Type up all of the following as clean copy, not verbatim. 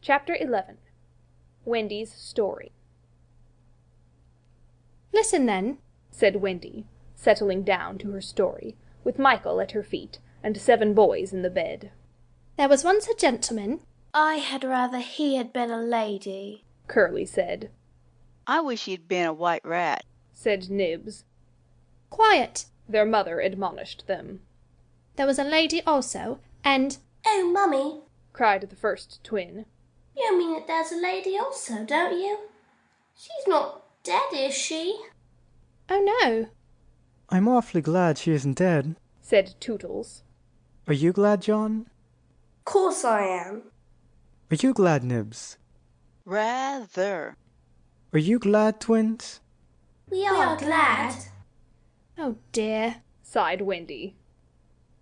Chapter 11. Wendy's Story. "Listen, then," said Wendy, settling down to her story, with Michael at her feet, and 7 boys in the bed. "There was once a gentleman—" "I had rather he had been a lady," Curly said. "I wish he'd been a white rat," said Nibs. "Quiet," their mother admonished them. "There was a lady also, and—" "Oh, Mummy, cried the first twin. you mean that there's a lady also, don't you? She's not dead, is she?" "Oh, no." "I'm awfully glad she isn't dead," said Tootles. "Are you glad, John?" "Course I am." "Are you glad, Nibs?" "Rather." "Are you glad, twins?" We are glad. "Oh, dear," sighed Wendy.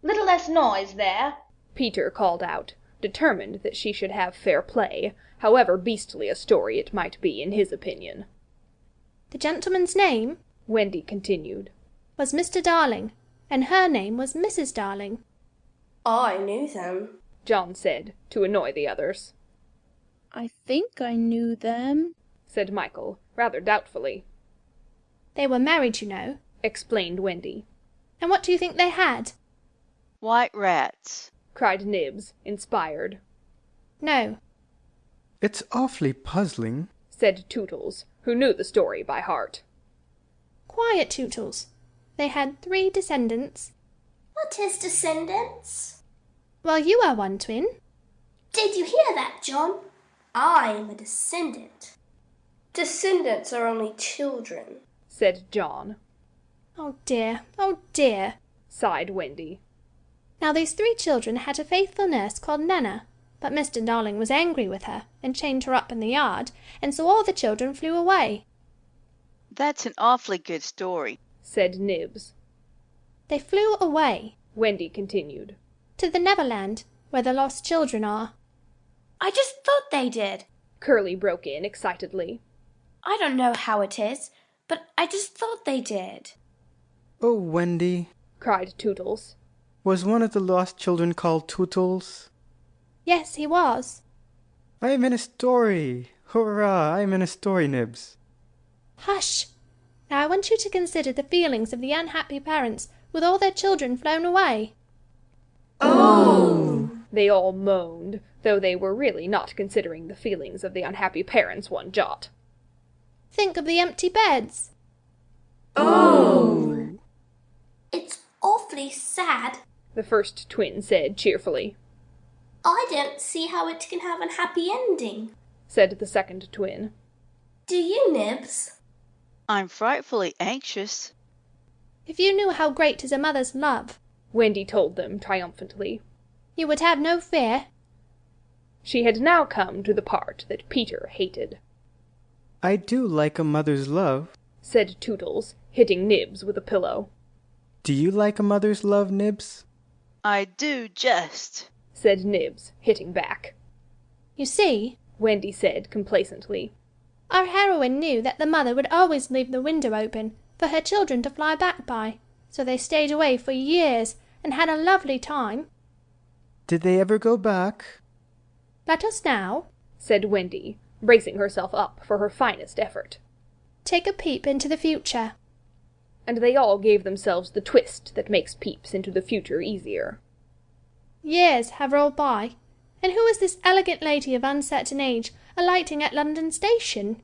"Little less noise there," Peter called out, determined that she should have fair play, however beastly a story it might be in his opinion. "The gentleman's name," Wendy continued, "was Mr. Darling, and her name was Mrs. Darling." I knew them, John said, to annoy the others. "I think I knew them," said Michael, rather doubtfully. "They were married, you know," explained Wendy. "And what do you think they had?" "White rats," cried Nibs, inspired. "No," "It's awfully puzzling," said Tootles, who knew the story by heart. "Quiet, Tootles. They had 3 descendants." What is descendants? "Well, you are one, twin." Did you hear that, John? I'm a descendant. Descendants are only children, said John. "Oh, dear," sighed Wendy. "Now these 3 children had a faithful nurse called Nana, but Mr. Darling was angry with her, and chained her up in the yard, and so all the children flew away." "That's an awfully good story," said Nibs. "They flew away," Wendy continued, "to the Neverland, where the lost children are." I just thought they did. Curly broke in excitedly. I don't know how it is, but I just thought they did. "Oh, Wendy," cried Tootles. "was one of the lost children called Tootles?" "Yes, he was." "I'm in a story! Hurrah! I'm in a story, Nibs." "Hush! Now I want you to consider the feelings of the unhappy parents with all their children flown away." Oh! They all moaned, though they were really not considering the feelings of the unhappy parents one jot. "Think of the empty beds." Oh! It's awfully sad, the first twin said cheerfully. I don't see how it can have a happy ending, said the second twin. Do you, Nibs? "I'm frightfully anxious." "If you knew how great is a mother's love," Wendy told them triumphantly, "you would have no fear." She had now come to the part that Peter hated. "I do like a mother's love," said Tootles, hitting Nibs with a pillow. "Do you like a mother's love, Nibs?" "I do just," said Nibs, hitting back. "You see," Wendy said complacently, "our heroine knew that the mother would always leave the window open for her children to fly back by, so they stayed away for years and had a lovely time." "Did they ever go back?" "Let us now," said Wendy, bracing herself up for her finest effort, "take a peep into the future." And they all gave themselves the twist that makes peeps into the future easier. Years have rolled by, and who is this elegant lady of uncertain age alighting at London Station?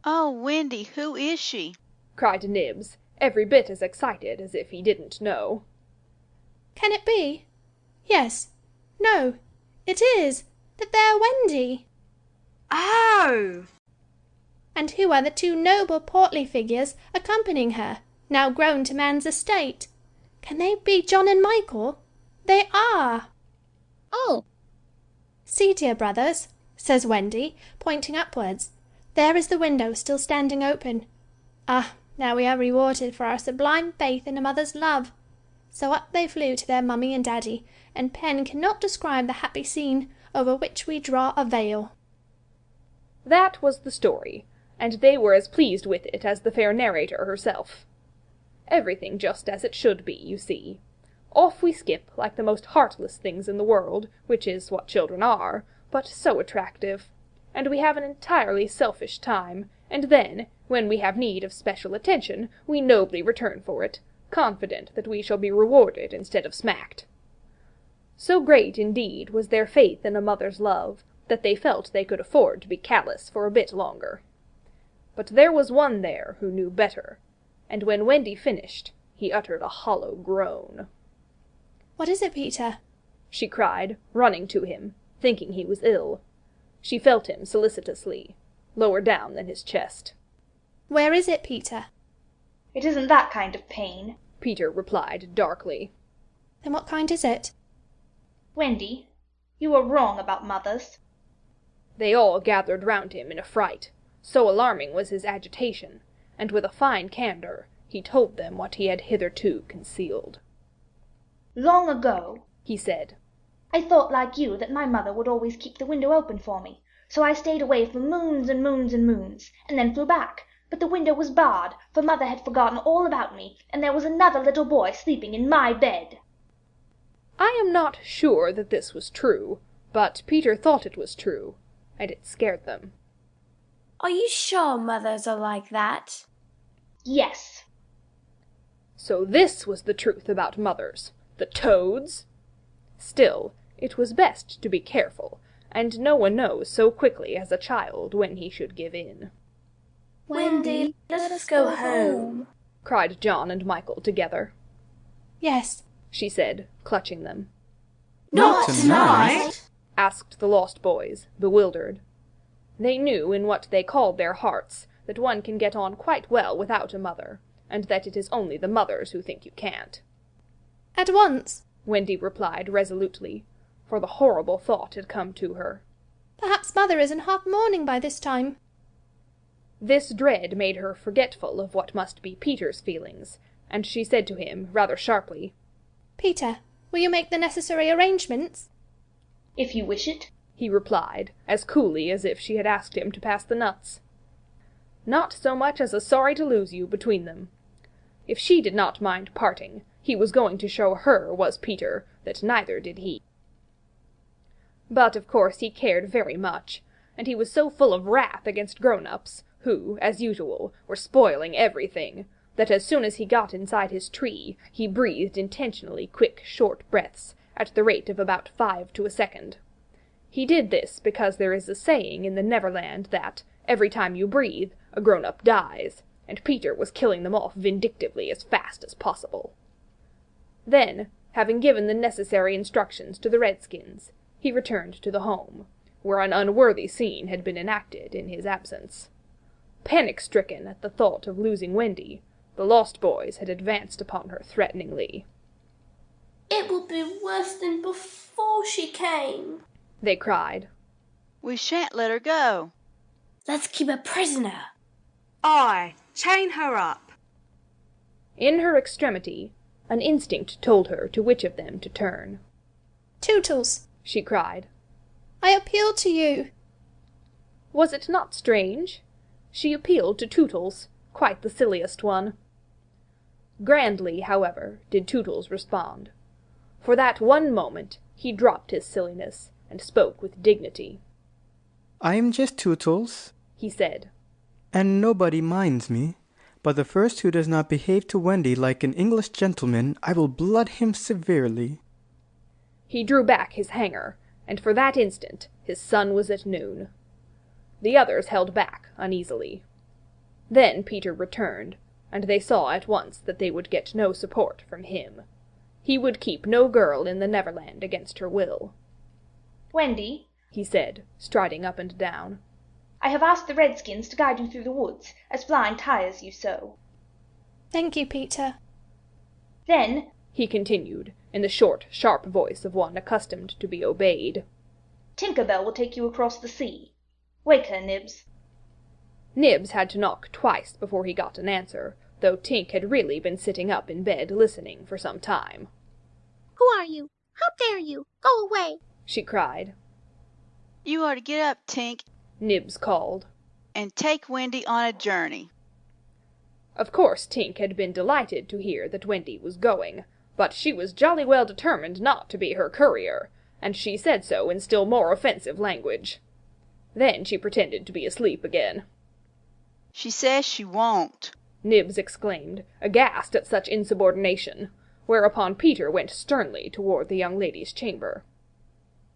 "Oh, Wendy, who is she?" cried Nibs, every bit as excited as if he didn't know. Can it be? Yes. No. It is the fair Wendy. Oh! And who are the 2 noble portly figures accompanying her, now grown to man's estate? Can they be John and Michael? They are. "Oh!" "See, dear brothers," says Wendy, pointing upwards, "there is the window still standing open. Ah, now we are rewarded for our sublime faith in a mother's love." So up they flew to their mummy and daddy, and pen cannot describe the happy scene over which we draw a veil. That was the story, and they were as pleased with it as the fair narrator herself. Everything just as it should be, you see. Off we skip like the most heartless things in the world, which is what children are, but so attractive. And we have an entirely selfish time, and then, when we have need of special attention, we nobly return for it, confident that we shall be rewarded instead of smacked. So great, indeed, was their faith in a mother's love, that they felt they could afford to be callous for a bit longer. But there was one there who knew better, and when Wendy finished, he uttered a hollow groan. "What is it, Peter?" she cried, running to him, thinking he was ill. She felt him solicitously, lower down than his chest. "Where is it, Peter?" It isn't that kind of pain. Peter replied darkly. "Then what kind is it?" Wendy, you are wrong about mothers. They all gathered round him in a fright, so alarming was his agitation, and with a fine candour he told them what he had hitherto concealed. Long ago, He said, I thought like you that my mother would always keep the window open for me, so I stayed away for moons and moons and moons, and then flew back, but the window was barred, for mother had forgotten all about me, and there was another little boy sleeping in my bed. I am not sure that this was true, but Peter thought it was true, and it scared them. Are you sure mothers are like that? Yes. So this was the truth about mothers, the toads? Still, it was best to be careful, and no one knows so quickly as a child when he should give in. Wendy, let us go home, cried John and Michael together. "Yes," She said, clutching them. Not tonight! Asked the lost boys, bewildered. They knew in what they called their hearts that one can get on quite well without a mother, and that it is only the mothers who think you can't. "At once. Wendy replied resolutely, for the horrible thought had come to her. Perhaps mother is in half mourning by this time." This dread made her forgetful of what must be Peter's feelings, and she said to him, rather sharply, "Peter, will you make the necessary arrangements?" If you wish it. He replied, as coolly as if she had asked him to pass the nuts. Not so much as a sorry to lose you between them. If she did not mind parting, he was going to show her, was Peter, that neither did he. But of course he cared very much, and he was so full of wrath against grown-ups, who, as usual, were spoiling everything, that as soon as he got inside his tree, he breathed intentionally quick, short breaths, at the rate of about 5 to a second. He did this because there is a saying in the Neverland that, every time you breathe, a grown-up dies, and Peter was killing them off vindictively as fast as possible. Then, having given the necessary instructions to the Redskins, he returned to the home, where an unworthy scene had been enacted in his absence. Panic-stricken at the thought of losing Wendy, the Lost Boys had advanced upon her threateningly. It will be worse than before she came, They cried. We shan't let her go. Let's keep her prisoner. Aye, chain her up. In her extremity, an instinct told her to which of them to turn. "Tootles," She cried. "I appeal to you." Was it not strange? She appealed to Tootles, quite the silliest one. Grandly, however, did Tootles respond. For that one moment he dropped his silliness, and spoke with dignity. "I'm just Tootles," He said, and nobody minds me. But the first who does not behave to Wendy like an English gentleman, I will blood him severely. He drew back his hanger, and for that instant his sun was at noon. The others held back uneasily. Then Peter returned, and they saw at once that they would get no support from him. He would keep no girl in the Neverland against her will. Wendy, He said, striding up and down. I have asked the Redskins to guide you through the woods, as blind tires you so. "Thank you, Peter." Then, He continued, in the short, sharp voice of one accustomed to be obeyed. Tinker Bell will take you across the sea. Wake her, Nibs. Nibs had to knock twice before he got an answer, though Tink had really been sitting up in bed listening for some time. Who are you? How dare you? Go away! She cried. You are to get up, Tink, Nibs called. and take Wendy on a journey. Of course Tink had been delighted to hear that Wendy was going, but she was jolly well determined not to be her courier, and she said so in still more offensive language. Then she pretended to be asleep again. She says she won't. Nibs exclaimed, aghast at such insubordination, whereupon Peter went sternly toward the young lady's chamber.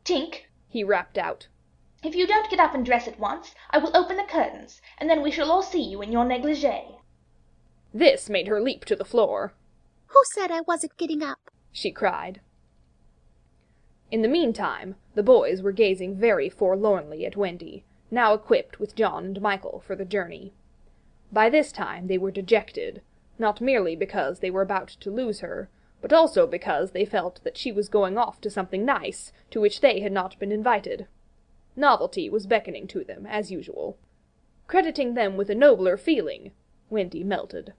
Tink, He rapped out. if you don't get up and dress at once, I will open the curtains, and then we shall all see you in your negligee. This made her leap to the floor. Who said I wasn't getting up? She cried. In the meantime, the boys were gazing very forlornly at Wendy, now equipped with John and Michael for the journey. By this time they were dejected, not merely because they were about to lose her, but also because they felt that she was going off to something nice, to which they had not been invited. Novelty was beckoning to them, as usual. Crediting them with a nobler feeling, Wendy melted.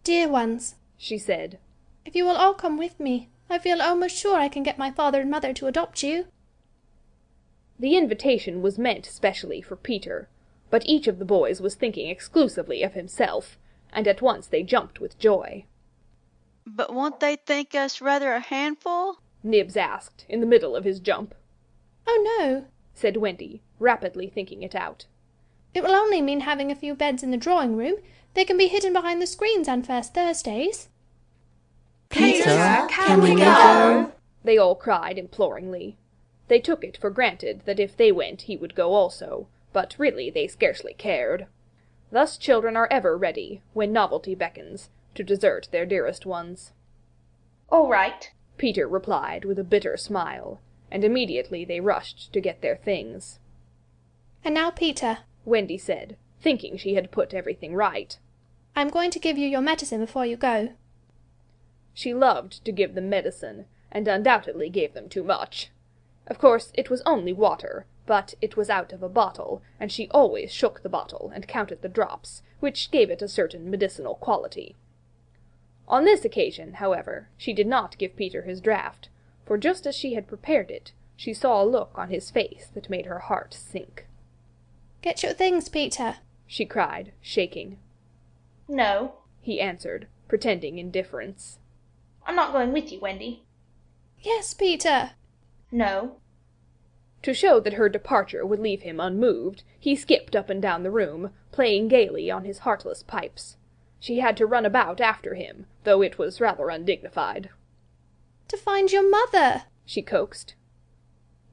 Dear ones, She said, if you will all come with me, I feel almost sure I can get my father and mother to adopt you. The invitation was meant specially for Peter, but each of the boys was thinking exclusively of himself, and at once they jumped with joy. But won't they think us rather a handful? Nibs asked, in the middle of his jump. Oh no, Said Wendy, rapidly thinking it out. it will only mean having a few beds in the drawing room. They can be hidden behind the screens on first Thursdays. Peter, can we go? They all cried imploringly. They took it for granted that if they went he would go also, but really they scarcely cared. Thus children are ever ready, when novelty beckons, to desert their dearest ones. All right. Peter replied with a bitter smile, and immediately they rushed to get their things. And now, Peter, Wendy said, thinking she had put everything right. I'm going to give you your medicine before you go. She loved to give them medicine, and undoubtedly gave them too much. Of course, it was only water, but it was out of a bottle, and she always shook the bottle and counted the drops, which gave it a certain medicinal quality. On this occasion, however, she did not give Peter his draught, for just as she had prepared it, she saw a look on his face that made her heart sink. Get your things, Peter, She cried, shaking. No, He answered, pretending indifference. I'm not going with you, Wendy. Yes, Peter. No. To show that her departure would leave him unmoved, he skipped up and down the room, playing gaily on his heartless pipes. She had to run about after him, though it was rather undignified. To find your mother, She coaxed.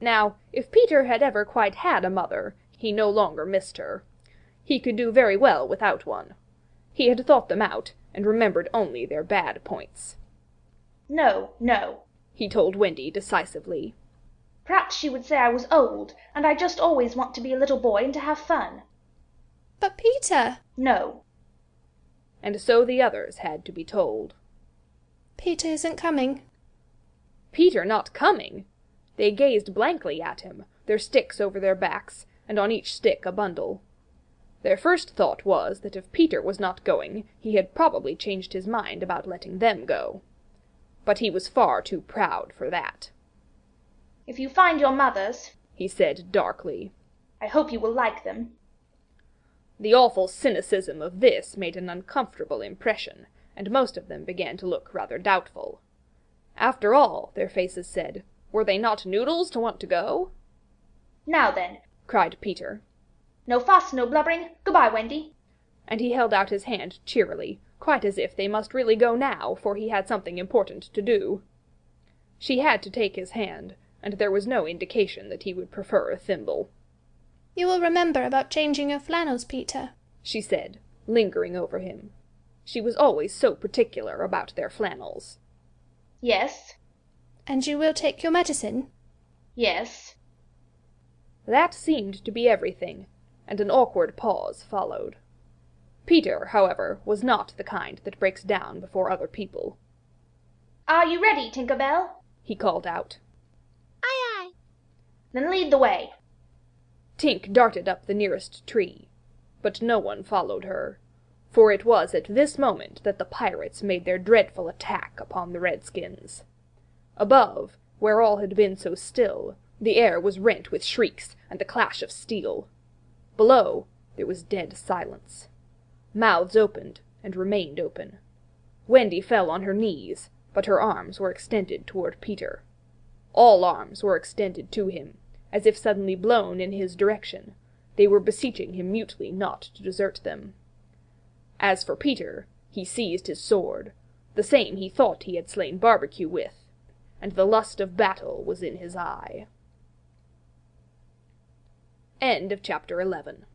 Now, if Peter had ever quite had a mother, he no longer missed her. He could do very well without one. He had thought them out, and remembered only their bad points. No, no. He told Wendy decisively. Perhaps she would say I was old, and I just always want to be a little boy and to have fun. But Peter, No. And so the others had to be told. Peter isn't coming. Peter not coming! They gazed blankly at him, their sticks over their backs, and on each stick a bundle. Their first thought was that if Peter was not going, he had probably changed his mind about letting them go. But he was far too proud for that. If you find your mothers, He said darkly. I hope you will like them. The awful cynicism of this made an uncomfortable impression, and most of them began to look rather doubtful. After all, their faces said, were they not noodles to want to go? Now then, Cried Peter, no fuss, no blubbering. Goodbye, Wendy. and he held out his hand cheerily, quite as if they must really go now, for he had something important to do. She had to take his hand, and there was no indication that he would prefer a thimble. You will remember about changing your flannels, Peter, She said, lingering over him. She was always so particular about their flannels. Yes, and you will take your medicine. yes. That seemed to be everything, and an awkward pause followed. Peter, however, was not the kind that breaks down before other people. Are you ready, Tinker Bell? He called out. Aye, aye. Then lead the way. Tink darted up the nearest tree, but no one followed her, for it was at this moment that the pirates made their dreadful attack upon the redskins. Above, where all had been so still, the air was rent with shrieks and the clash of steel. Below, there was dead silence. Mouths opened and remained open. Wendy fell on her knees, but her arms were extended toward Peter. All arms were extended to him, as if suddenly blown in his direction. They were beseeching him mutely not to desert them. As for Peter, he seized his sword, the same he thought he had slain Barbecue with, and the lust of battle was in his eye. End of chapter 11.